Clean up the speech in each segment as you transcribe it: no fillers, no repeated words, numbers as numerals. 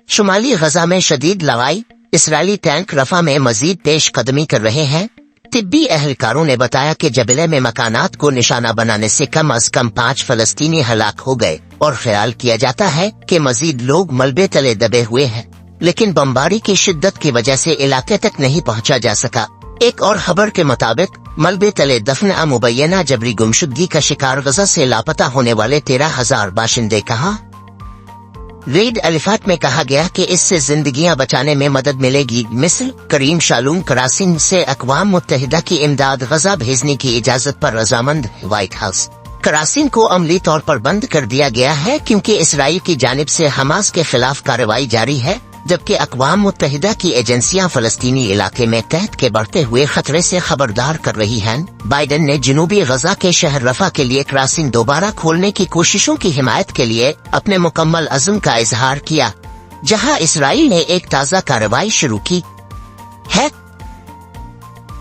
شمالی غزہ میں شدید لڑائی، اسرائیلی ٹینک رفح میں مزید پیش قدمی کر رہے ہیں۔ طبی اہلکاروں نے بتایا کہ جبلے میں مکانات کو نشانہ بنانے سے کم از کم 5 فلسطینی ہلاک ہو گئے اور خیال کیا جاتا ہے کہ مزید لوگ ملبے تلے دبے ہوئے ہیں، لیکن بمباری کی شدت کی وجہ سے علاقے تک نہیں پہنچا جا سکا۔ ایک اور خبر کے مطابق ملبے تلے دفن مبینہ جبری گمشدگی کا شکار غزہ سے لاپتہ ہونے والے 13,000 باشندے کہا۔ ریڈ الفات میں کہا گیا کہ اس سے زندگیاں بچانے میں مدد ملے گی۔ مصر کریم شالوم کراسن سے اقوام متحدہ کی امداد غزہ بھیجنے کی اجازت پر رضامند ہے۔ وائٹ ہاؤس کراسن کو عملی طور پر بند کر دیا گیا ہے کیونکہ اسرائیل کی جانب سے حماس کے خلاف کارروائی جاری ہے، جبکہ اقوام متحدہ کی ایجنسیاں فلسطینی علاقے میں قحط کے بڑھتے ہوئے خطرے سے خبردار کر رہی ہیں۔ بائیڈن نے جنوبی غزہ کے شہر رفح کے لیے کراسن دوبارہ کھولنے کی کوششوں کی حمایت کے لیے اپنے مکمل عزم کا اظہار کیا، جہاں اسرائیل نے ایک تازہ کارروائی شروع کی ہے۔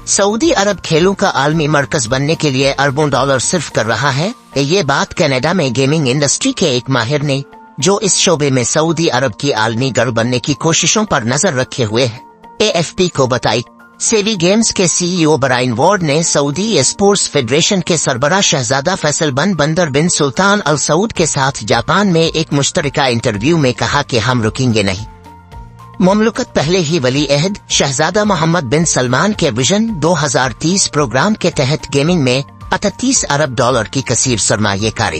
سعودی عرب کھیلوں کا عالمی مرکز بننے کے لیے اربوں ڈالر صرف کر رہا ہے۔ یہ بات کینیڈا میں گیمنگ انڈسٹری کے ایک ماہر نے، جو اس شعبے میں سعودی عرب کی عالمی گڑھ بننے کی کوششوں پر نظر رکھے ہوئے ہے، AFP کو بتائی۔ سیوی گیمز کے CEO برائن وارڈ نے سعودی اسپورٹس فیڈریشن کے سربراہ شہزادہ فیصل بن بندر بن سلطان ال سعود کے ساتھ جاپان میں ایک مشترکہ انٹرویو میں کہا کہ ہم رکیں گے نہیں۔ مملکت پہلے ہی ولی عہد شہزادہ محمد بن سلمان کے ویژن 2030 پروگرام کے تحت گیمنگ میں 38 ارب ڈالر کی کثیر سرمایہ کاری۔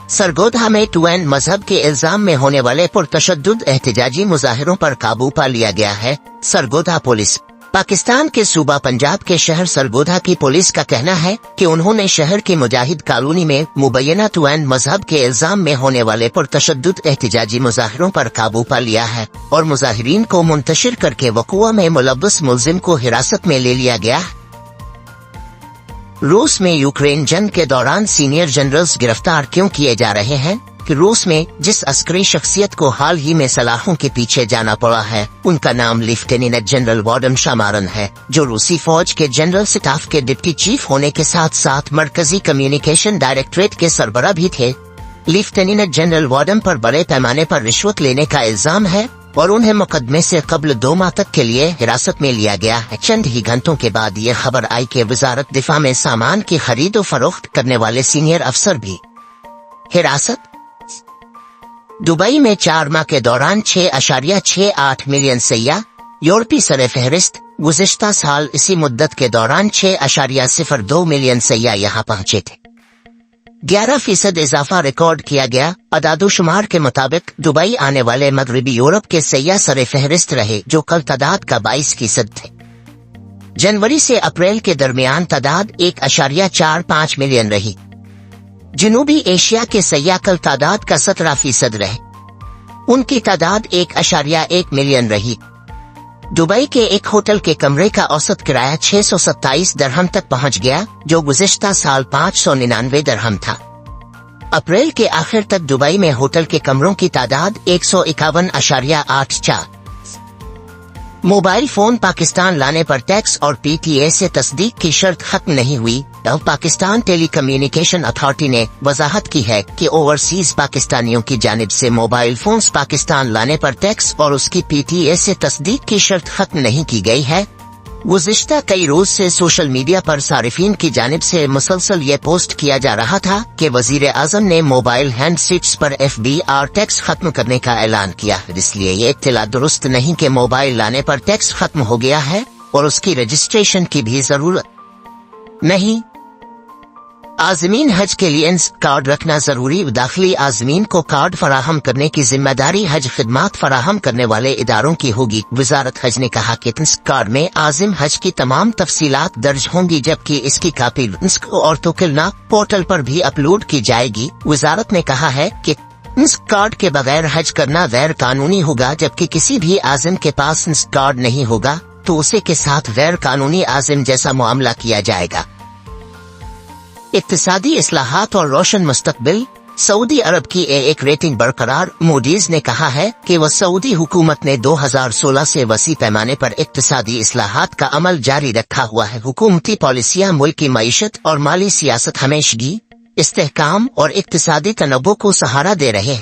سرگودھا میں ٹوین مذہب کے الزام میں ہونے والے پرتشدد احتجاجی مظاہروں پر قابو پا لیا گیا ہے۔ سرگودھا پولیس پاکستان کے صوبہ پنجاب کے شہر سرگودھا کی پولیس کا کہنا ہے کہ انہوں نے شہر کی مجاہد کالونی میں مبینہ ٹوین مذہب کے الزام میں ہونے والے پرتشدد احتجاجی مظاہروں پر قابو پا لیا ہے اور مظاہرین کو منتشر کر کے وقوع میں ملوث ملزم کو حراست میں لے لیا گیا۔ روس میں یوکرین جنگ کے دوران سینئر جنرلز گرفتار کیوں کیے جا رہے ہیں؟ کہ روس میں جس عسکری شخصیت کو حال ہی میں سلاخوں کے پیچھے جانا پڑا ہے، ان کا نام لیفٹیننٹ جنرل وادم شامارن ہے، جو روسی فوج کے جنرل سٹاف کے ڈپٹی چیف ہونے کے ساتھ ساتھ مرکزی کمیونیکیشن ڈائریکٹریٹ کے سربراہ بھی تھے۔ لیفٹیننٹ جنرل وادم پر بڑے پیمانے پر رشوت لینے کا الزام ہے اور انہیں مقدمے سے قبل 2 ماہ تک کے لیے حراست میں لیا گیا ہے۔ چند ہی گھنٹوں کے بعد یہ خبر آئی کہ وزارت دفاع میں سامان کی خرید و فروخت کرنے والے سینئر افسر بھی حراست۔ دبئی میں 4 ماہ کے دوران 6.68 ملین سیاح، یورپی سر فہرست۔ گزشتہ سال اسی مدت کے دوران 6.02 ملین سیاح یہاں پہنچے تھے، 11% اضافہ ریکارڈ کیا گیا۔ اعداد و شمار کے مطابق دبئی آنے والے مغربی یورپ کے سیاح سر فہرست رہے، جو کل تعداد کا 22% تھے۔ جنوری سے اپریل کے درمیان تعداد 1.45 ملین رہی۔ جنوبی ایشیا کے سیاح کل تعداد کا 17% رہے، ان کی تعداد 1.1 ملین رہی۔ دبئی کے ایک ہوٹل کے کمرے کا اوسط کرایہ 627 درہم تک پہنچ گیا، جو گزشتہ سال 599 درہم تھا۔ اپریل کے آخر تک دبئی میں ہوٹل کے کمروں کی تعداد 151.84۔ موبائل فون پاکستان لانے پر ٹیکس اور PTA سے تصدیق کی شرط ختم نہیں ہوئی۔ پاکستان ٹیلی کمیونیکیشن اتھارٹی نے وضاحت کی ہے کہ اوورسیز پاکستانیوں کی جانب سے موبائل فونز پاکستان لانے پر ٹیکس اور اس کی PTA سے تصدیق کی شرط ختم نہیں کی گئی ہے۔ گزشتہ کئی روز سے سوشل میڈیا پر صارفین کی جانب سے مسلسل یہ پوسٹ کیا جا رہا تھا کہ وزیر اعظم نے موبائل ہینڈ سیٹس پر FBR ٹیکس ختم کرنے کا اعلان کیا، اس لیے یہ اطلاع درست نہیں کہ موبائل لانے پر ٹیکس ختم ہو گیا ہے اور اس کی رجسٹریشن کی بھی ضرورت نہیں۔ عازمین حج کے لیے کارڈ رکھنا ضروری۔ داخلی عازمین کو کارڈ فراہم کرنے کی ذمہ داری حج خدمات فراہم کرنے والے اداروں کی ہوگی۔ وزارت حج نے کہا کہ کارڈ میں عازم حج کی تمام تفصیلات درج ہوں گی، جبکہ اس کی کاپی اور توکلنا پورٹل پر بھی اپلوڈ کی جائے گی۔ وزارت نے کہا ہے کہ کارڈ کے بغیر حج کرنا غیر قانونی ہوگا، جبکہ کسی بھی عازم کے پاس کارڈ نہیں ہوگا تو اسے کے ساتھ غیر قانونی عازم جیسا معاملہ کیا جائے گا۔ اقتصادی اصلاحات اور روشن مستقبل۔ سعودی عرب کی ایک ریٹنگ برقرار۔ موڈیز نے کہا ہے کہ وہ سعودی حکومت نے 2016 سے وسیع پیمانے پر اقتصادی اصلاحات کا عمل جاری رکھا ہوا ہے۔ حکومتی پالیسیاں ملک کی معیشت اور مالی سیاست ہمیشگی، استحکام اور اقتصادی تنوع کو سہارا دے رہے ہیں۔